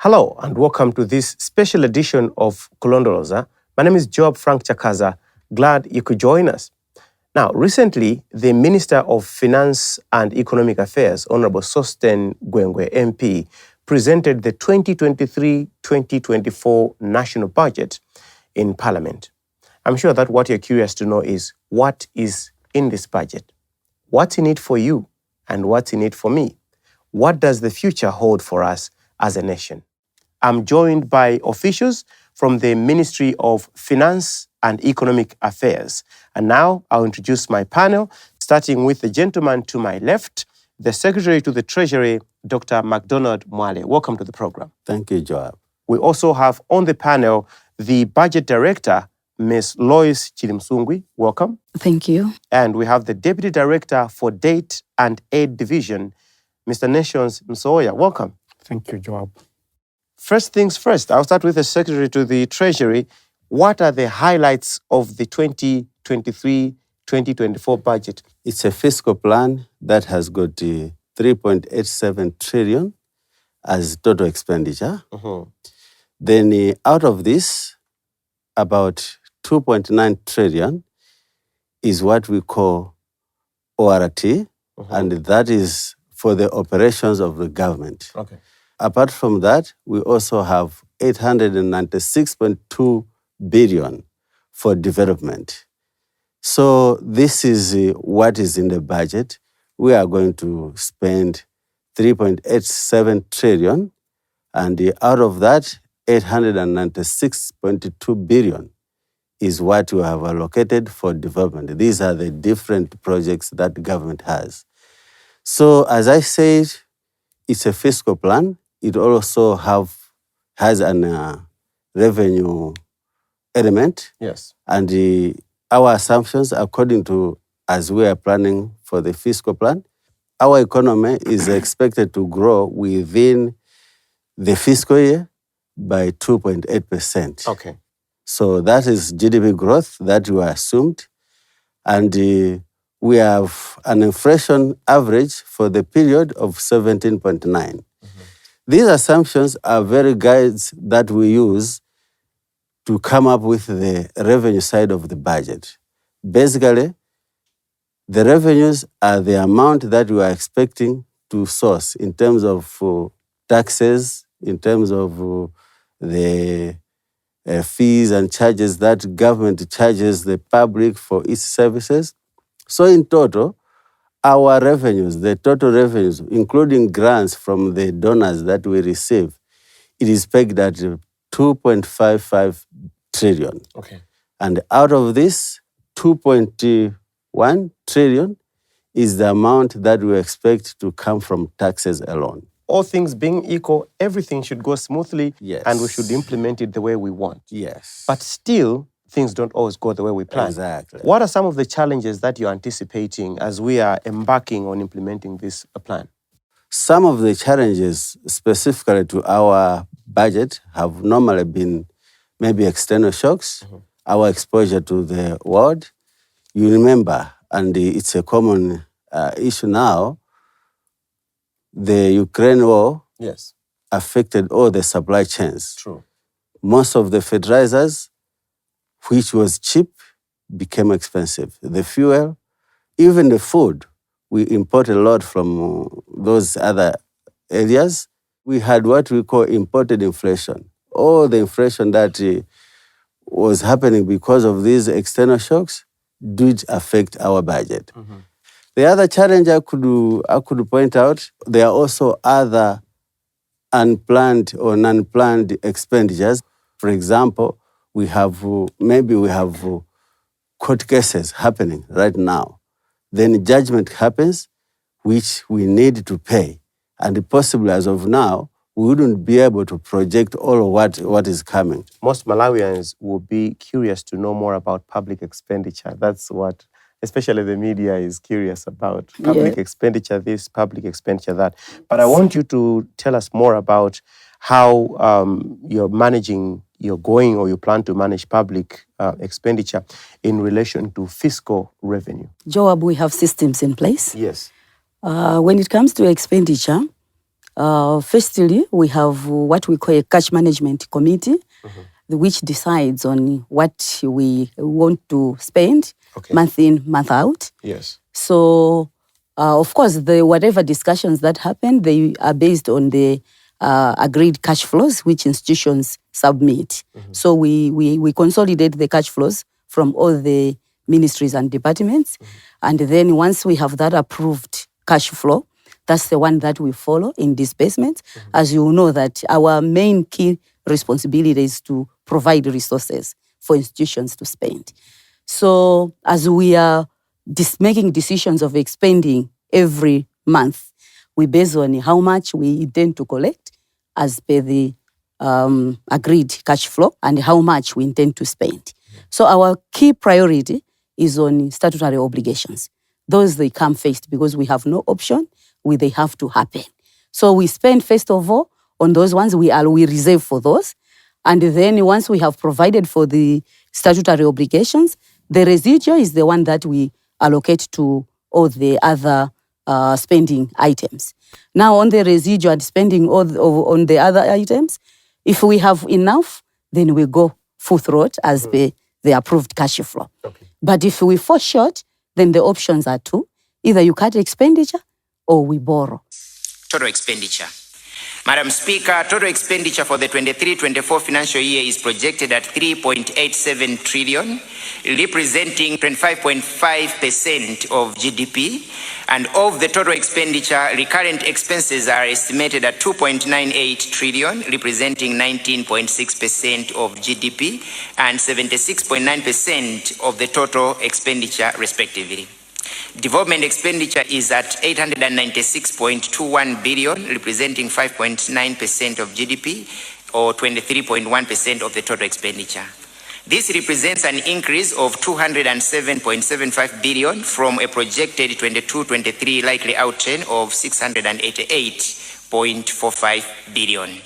Hello and welcome to this special edition of Kulondoloza. My name is Job Frank Chakaza. Glad you could join us. Now, recently, the Minister of Finance and Economic Affairs, Honorable Sosten Gwengwe MP, presented the 2023-2024 national budget in Parliament. I'm sure that what you're curious to know is what is in this budget? What's in it for you and what's in it for me? What does the future hold for us as a nation? I'm joined by officials from the Ministry of Finance and Economic Affairs. And now I'll introduce my panel, starting with the gentleman to my left, the Secretary to the Treasury, Dr. MacDonald Mwale. Welcome to the program. Thank you, Joab. We also have on the panel the Budget Director, Ms. Lois Chilimsungwi. Welcome. Thank you. And we have the Deputy Director for Date and Aid Division, Mr. Nations Msoya. Welcome. Thank you, Joab. First things first, I'll start with the Secretary to the Treasury. What are the highlights of the 2023-2024 budget? It's a fiscal plan that has got 3.87 trillion as total expenditure. Then out of this, about 2.9 trillion is what we call ORT, and that is for the operations of the government. Okay. Apart from that, we also have 896.2 billion for development. So this is what is in the budget. We are going to spend 3.87 trillion, and out of that, 896.2 billion is what we have allocated for development. These are the different projects that the government has. So as I said, it's a fiscal plan. It also has an revenue element. Yes. And our assumptions, according to as we are planning for the fiscal plan, our economy is expected to grow within the fiscal year by 2.8%. Okay. So that is GDP growth that we assumed. And we have an inflation average for the period of 17.9. These assumptions are very guides that we use to come up with the revenue side of the budget. Basically, the revenues are the amount that we are expecting to source in terms of taxes, in terms of the fees and charges that government charges the public for its services. So in total, our revenues, the total revenues, including grants from the donors that we receive, it is pegged at 2.55 trillion. Okay. And out of this, 2.1 trillion is the amount that we expect to come from taxes alone. All things being equal, everything should go smoothly, Yes. and we should implement it the way we want. Yes. But still, things don't always go the way we plan. Exactly. What are some of the challenges that you're anticipating as we are embarking on implementing this plan? Some of the challenges specifically to our budget have normally been maybe external shocks, our exposure to the world. You remember, and it's a common issue now, the Ukraine war Yes. affected all the supply chains. True. Most of the fertilizers, which was cheap, became expensive. The fuel, even the food, we import a lot from those other areas. We had what we call imported inflation. All the inflation that was happening because of these external shocks did affect our budget. The other challenge I could point out, there are also other unplanned or non-planned expenditures. For example, we have court cases happening right now. Then judgment happens, which we need to pay. And possibly as of now, we wouldn't be able to project all of what is coming. Most Malawians will be curious to know more about public expenditure. That's what, especially the media, is curious about. Public expenditure this, public expenditure that. But I want you to tell us more about how you're going or you plan to manage public expenditure in relation to fiscal revenue. Joab, we have systems in place. Yes. When it comes to expenditure, Firstly, we have what we call a cash management committee, which decides on what we want to spend month in, month out. Yes. So, of course, whatever discussions that happen, they are based on the agreed cash flows which institutions submit. So we consolidate the cash flows from all the ministries and departments. And then once we have that approved cash flow, that's the one that we follow in disbursements. As you know that our main key responsibility is to provide resources for institutions to spend. So as we are making decisions of expending every month, we base on how much we intend to collect as per the agreed cash flow and how much we intend to spend. So our key priority is on statutory obligations. Those, they come first because we have no option, they have to happen. So we spend first of all on those ones, we reserve for those. And then once we have provided for the statutory obligations, the residual is the one that we allocate to all the other spending items. Now on the residual and spending on the other items, if we have enough, then we go full throat as per the approved cash flow. But if we fall short, then the options are two. Either you cut expenditure or we borrow. Total expenditure. Madam Speaker, total expenditure for the 23-24 financial year is projected at 3.87 trillion, representing 25.5% of GDP. And of the total expenditure, recurrent expenses are estimated at 2.98 trillion, representing 19.6% of GDP and 76.9% of the total expenditure, respectively. Development expenditure is at 896.21 billion, representing 5.9% of GDP or 23.1% of the total expenditure. This represents an increase of 207.75 billion from a projected 22-23 likely outturn of 688.45 billion.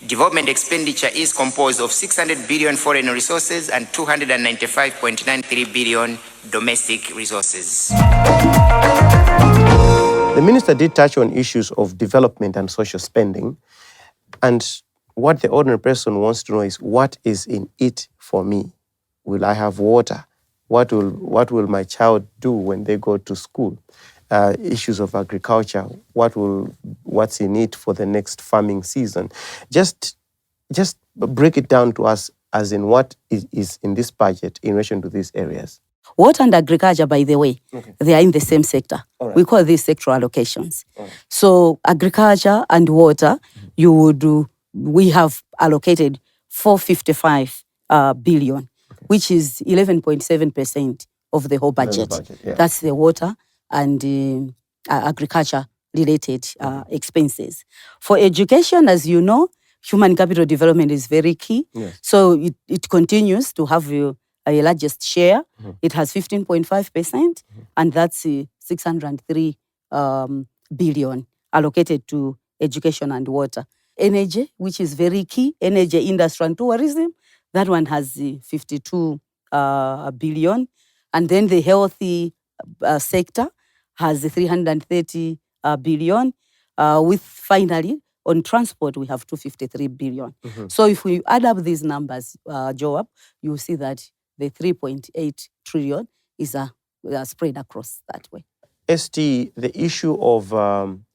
Development expenditure is composed of 600 billion foreign resources and 295.93 billion domestic resources. The minister did touch on issues of development and social spending. And what the ordinary person wants to know is, what is in it for me? Will I have water? What will my child do when they go to school? Issues of agriculture, what's in it for the next farming season? Just break it down to us as in what is in this budget in relation to these areas. Water and agriculture, by the way, they are in the same sector. We call these sectoral allocations. So agriculture and water, we have allocated 455 billion, which is 11.7% of the whole budget. That's the water and agriculture-related expenses. For education, as you know, human capital development is very key. So it continues to have a largest share. It has 15.5%, and that's 603 billion allocated to education and water. Energy, which is very key, energy, industry and tourism, that one has 52 billion. And then the healthy sector has 330 billion. With finally, on transport, we have 253 billion. So if we add up these numbers, Joab, you see that the 3.8 trillion is spread across that way. ST, the issue of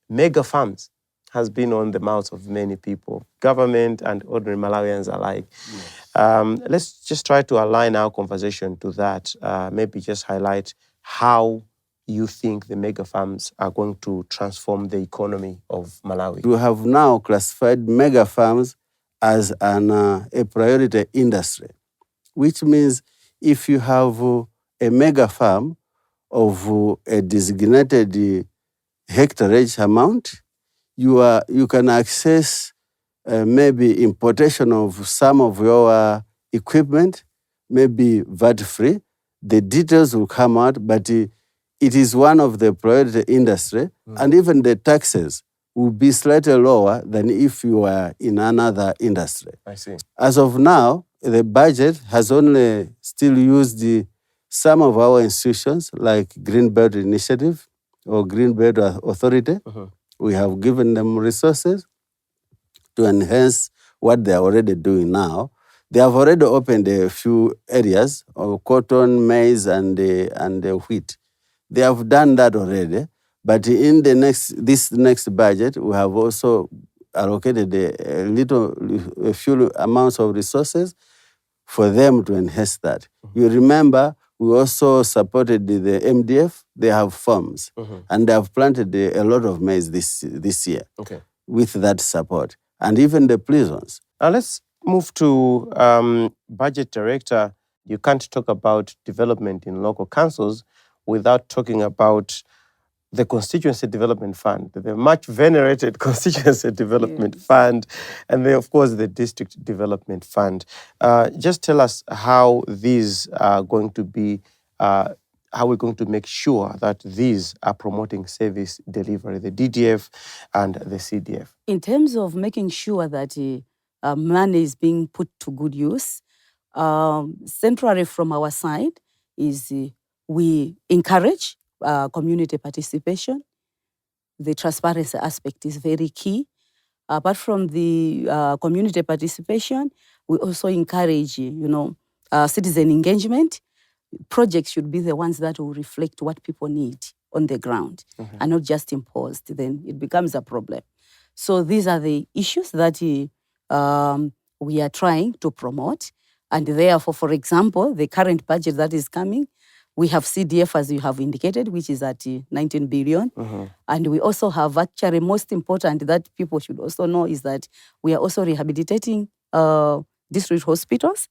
mega farms has been on the mouths of many people, government and ordinary Malawians alike. Let's just try to align our conversation to that. Maybe just highlight how you think the mega farms are going to transform the economy of Malawi. We have now classified mega farms as a priority industry, which means if you have a mega farm of a designated hectareage amount, you can access maybe importation of some of your equipment, maybe VAT-free. The details will come out, but it is one of the priority industry, and even the taxes will be slightly lower than if you were in another industry. I see. As of now, the budget has only still used some of our institutions like Green Belt Initiative or Green Belt Authority We have given them resources to enhance what they are already doing now. They have already opened a few areas of cotton, maize, and wheat. They have done that already, but in this next budget, we have also allocated a few amounts of resources for them to enhance that. You remember, we also supported the MDF. They have farms, and they have planted a lot of maize this year with that support, and even the prisons. Now let's move to Budget Director. You can't talk about development in local councils without talking about the Constituency Development Fund, the much venerated Constituency Development Fund, and then, of course, the District Development Fund. Just tell us how these are going to be, how we're going to make sure that these are promoting service delivery, the DDF and the CDF. In terms of making sure that money is being put to good use, centrally from our side is we encourage community participation. The transparency aspect is very key. Apart from the community participation, we also encourage, citizen engagement. Projects should be the ones that will reflect what people need on the ground and not just imposed. Then it becomes a problem. So these are the issues that we are trying to promote. And therefore, for example, the current budget that is coming, we have CDF, as you have indicated, which is at 19 billion. And we also have, actually, most important that people should also know is that we are also rehabilitating district hospitals.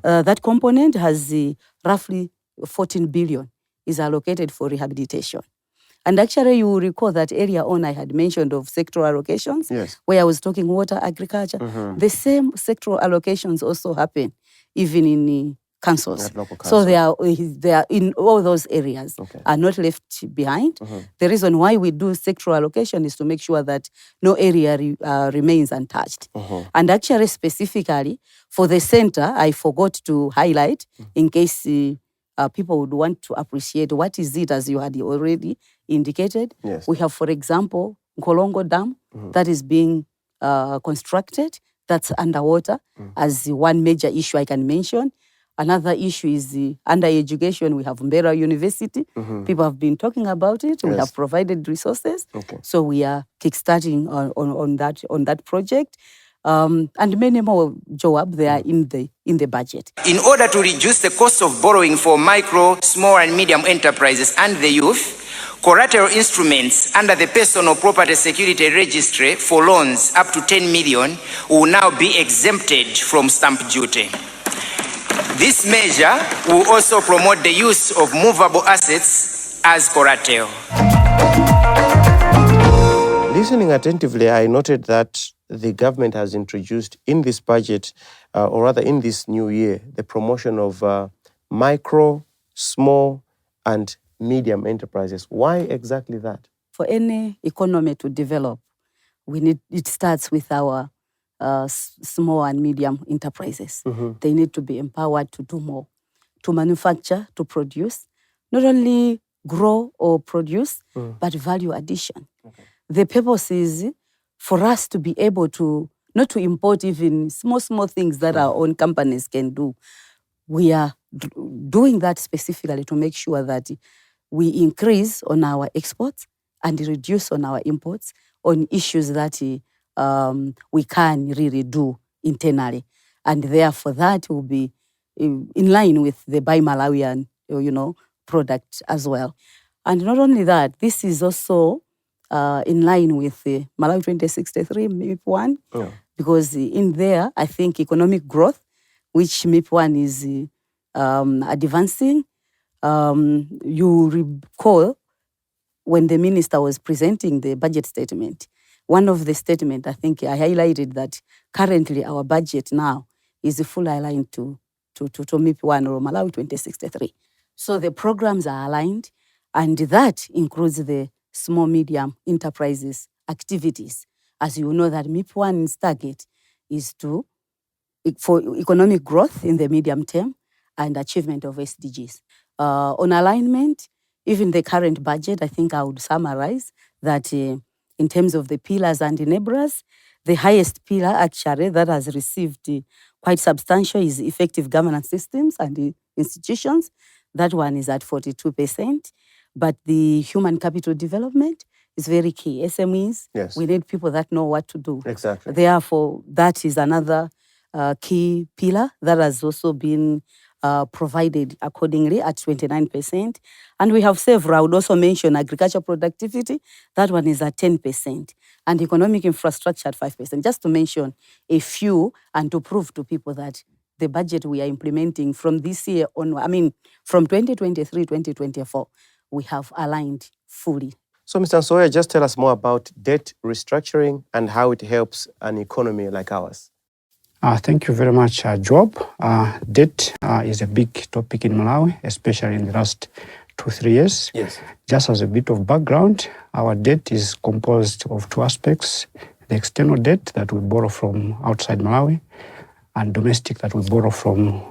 That component has roughly 14 billion is allocated for rehabilitation. And actually, you will recall that earlier on I had mentioned of sectoral allocations, where I was talking water, agriculture. The same sectoral allocations also happen even in councils. So they are in all those areas, are not left behind. The reason why we do sectoral allocation is to make sure that no area remains untouched. And actually, specifically for the center, I forgot to highlight in case people would want to appreciate what is it, as you had already indicated. We have, for example, Nkolongo Dam that is being constructed, that's underwater, as one major issue I can mention. Another issue is under education. We have Mbera University. People have been talking about it. We have provided resources. So we are kickstarting on that project. And many more, Joab, they are in the budget. In order to reduce the cost of borrowing for micro, small and medium enterprises and the youth, collateral instruments under the Personal Property Security Registry for loans up to 10 million will now be exempted from stamp duty. This measure will also promote the use of movable assets as collateral. Listening attentively, I noted that the government has introduced in this budget, or rather in this new year, the promotion of micro, small, and medium enterprises. Why exactly that? For any economy to develop, it starts with our small and medium enterprises. They need to be empowered to do more, to manufacture, to produce, not only grow or produce, but value addition. The purpose is for us to be able to, not to import even small things that our own companies can do. We are doing that specifically to make sure that we increase on our exports and reduce on our imports on issues that we can really do internally. And therefore that will be in line with the Buy Malawian, product as well. And not only that, this is also in line with the Malawi 2063 MIP1, because in there, I think economic growth, which MIP1 is advancing. You recall when the minister was presenting the budget statement, one of the statements, I think I highlighted that currently our budget now is fully aligned to MIP1 or Malawi 2063. So the programs are aligned, and that includes the small, medium enterprises activities. As you know, that MIP1's target is for economic growth in the medium term and achievement of SDGs. On alignment, even the current budget, I think I would summarize that in terms of the pillars and enablers. The highest pillar actually that has received quite substantial is effective governance systems and institutions. That one is at 42%. But the human capital development is very key. SMEs, Yes. we need people that know what to do. Exactly. Therefore, that is another key pillar that has also been provided accordingly at 29%. And we have several. I would also mention agriculture productivity. That one is at 10%. And economic infrastructure at 5%. Just to mention a few and to prove to people that the budget we are implementing from this year onward, I mean, from 2023, 2024, we have aligned fully. So, Mr. Nsoya, just tell us more about debt restructuring and how it helps an economy like ours. Thank you very much, Job. Debt is a big topic in Malawi, especially in the last 2-3 years. Yes. Just as a bit of background, our debt is composed of two aspects: the external debt that we borrow from outside Malawi and domestic that we borrow from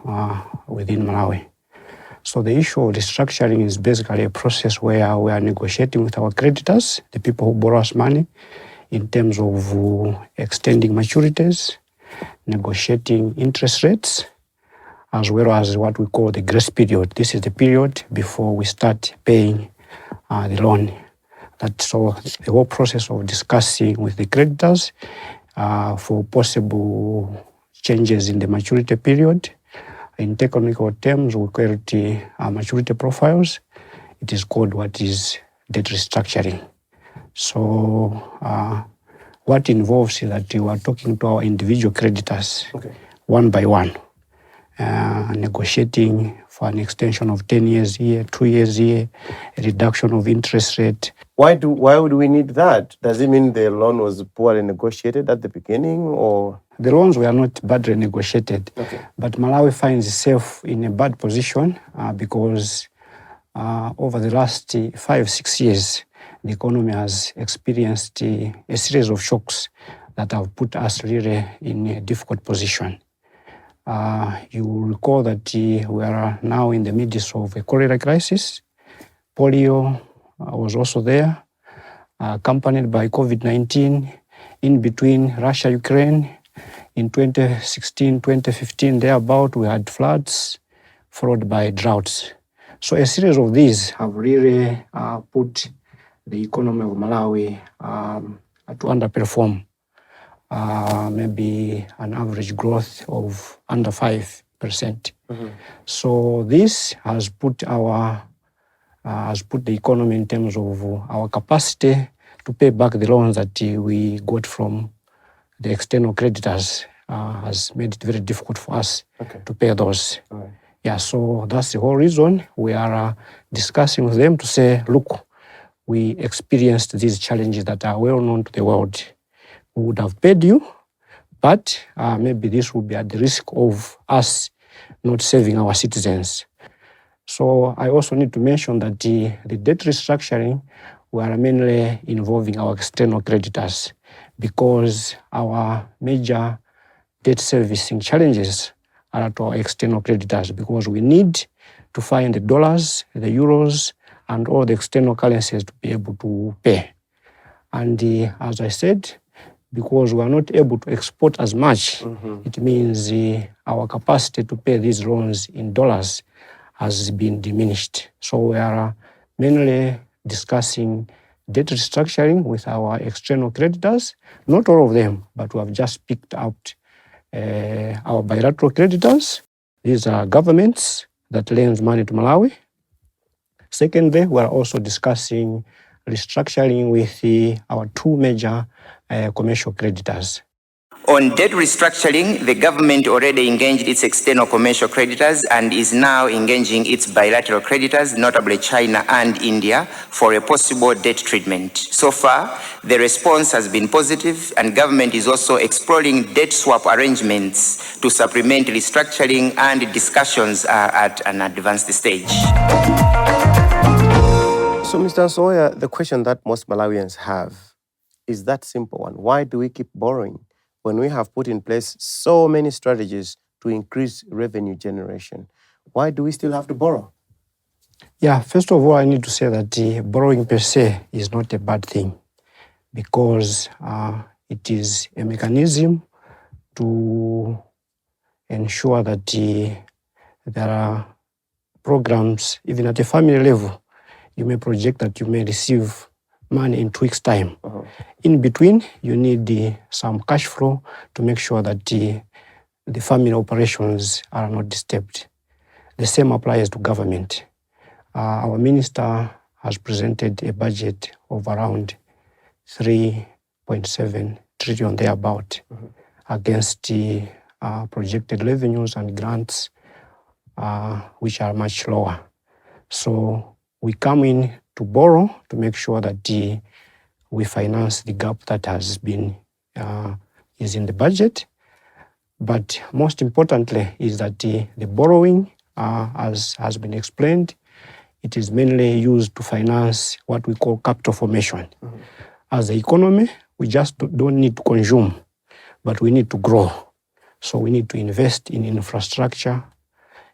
within Malawi. So the issue of restructuring is basically a process where we are negotiating with our creditors, the people who borrow us money, in terms of extending maturities, negotiating interest rates, as well as what we call the grace period. This is the period before we start paying the loan. So the whole process of discussing with the creditors for possible changes in the maturity period. In technical terms, we call it maturity profiles. It is called what is debt restructuring. So what involves is that you are talking to our individual creditors, one by one, negotiating for an extension of 10 years here, 2 years here, a reduction of interest rate. Why would we need that? Does it mean the loan was poorly negotiated at the beginning, or? The loans were not badly negotiated, but Malawi finds itself in a bad position because over the last 5-6 years, the economy has experienced a series of shocks that have put us really in a difficult position. You will recall that we are now in the midst of a cholera crisis. Polio was also there, accompanied by COVID-19. In between Russia, Ukraine, in 2016, 2015, thereabout, we had floods followed by droughts. So a series of these have really put the economy of Malawi to underperform. Maybe an average growth of under 5%. So this has put the economy in terms of our capacity to pay back the loans that we got from the external creditors has made it very difficult for us to pay those. Yeah, so that's the whole reason we are discussing with them to say, look, we experienced these challenges that are well known to the world. We would have paid you, but maybe this would be at the risk of us not saving our citizens. So I also need to mention that the debt restructuring were mainly involving our external creditors because our major debt servicing challenges are to our external creditors because we need to find the dollars, the euros, and all the external currencies to be able to pay. And as I said, because we are not able to export as much, it means our capacity to pay these loans in dollars has been diminished. So we are mainly discussing debt restructuring with our external creditors, not all of them, but we have just picked out our bilateral creditors. These are governments that lend money to Malawi. Secondly, we are also discussing restructuring with our two major commercial creditors. On debt restructuring, the government already engaged its external commercial creditors and is now engaging its bilateral creditors, notably China and India, for a possible debt treatment. So far, the response has been positive, and government is also exploring debt swap arrangements to supplement restructuring, and discussions are at an advanced stage. So, Mr. Nsoya, the question that most Malawians have is that simple one. Why do we keep borrowing when we have put in place so many strategies to increase revenue generation? Why do we still have to borrow? Yeah, first of all, I need to say that borrowing per se is not a bad thing because it is a mechanism to ensure that there are programs, even at a family level. You may project that you may receive money in 2 weeks' time. In between, you need some cash flow to make sure that the family operations are not disturbed. The same applies to government. Our minister has presented a budget of around 3.7 trillion thereabout against the projected revenues and grants, which are much lower. So we come in to borrow to make sure that we finance the gap that has been is in the budget. But most importantly is that the borrowing, as has been explained, it is mainly used to finance what we call capital formation. As the economy, we just don't need to consume, but we need to grow. So we need to invest in infrastructure,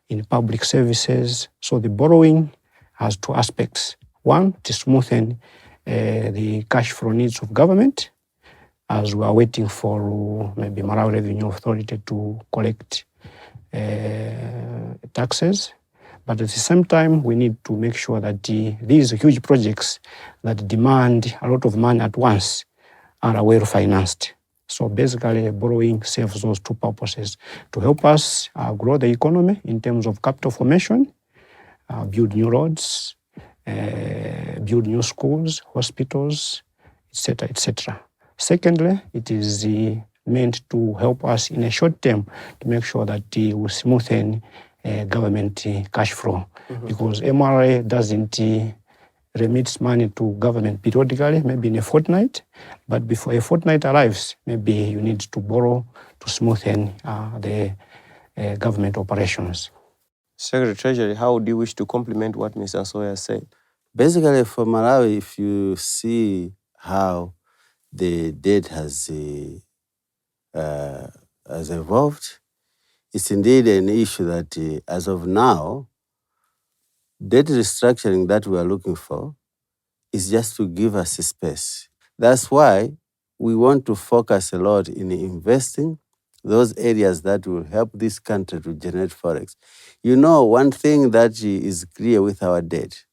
in public services. So the borrowing has two aspects. One, to smoothen the cash flow needs of government, as we are waiting for maybe Malawi Revenue Authority to collect taxes. But at the same time, we need to make sure that these huge projects that demand a lot of money at once are well financed. So basically, borrowing serves those two purposes: to help us grow the economy in terms of capital formation, build new roads, build new schools, hospitals, etc., etc. Secondly, it is meant to help us in a short term to make sure that we smoothen government cash flow, because MRA doesn't remits money to government periodically, maybe in a fortnight, but before a fortnight arrives, maybe you need to borrow to smoothen the government operations. Secretary Treasury, how do you wish to complement what Mr. Sawyer said? Basically, for Malawi, if you see how the debt has evolved, it's indeed an issue that, as of now, debt restructuring that we are looking for is just to give us a space. That's why we want to focus a lot in investing those areas that will help this country to generate forex. You know, one thing that is clear with our debt,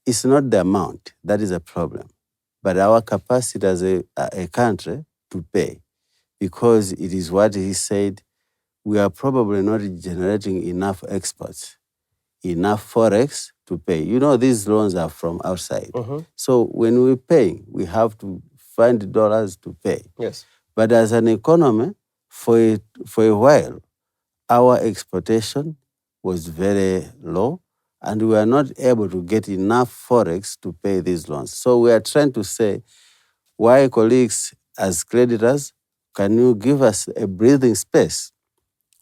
it's not the amount that is a problem, but our capacity as a country to pay, because it is what he said, we are probably not generating enough exports, enough forex to pay. You know, these loans are from outside. So when we pay, we have to find dollars to pay. Yes. But as an economy, for a while, our exportation was very low, and we are not able to get enough forex to pay these loans. So we are trying to say, why, colleagues, as creditors, can you give us a breathing space?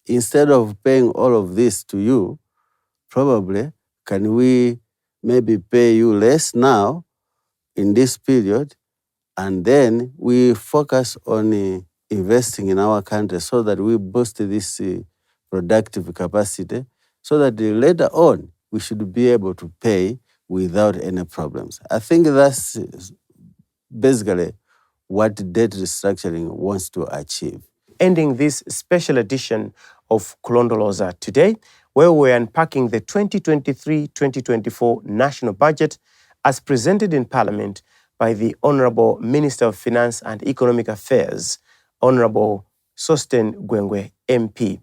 Instead of paying all of this to you, probably, can we maybe pay you less now in this period, and then we focus on investing in our country so that we boost this productive capacity, so that later on we should be able to pay without any problems. I think that's basically what debt restructuring wants to achieve. Ending this special edition of Kulondoloza today, where we're unpacking the 2023-2024 national budget as presented in Parliament by the Honorable Minister of Finance and Economic Affairs, Honorable Sosten Gwengwe, MP.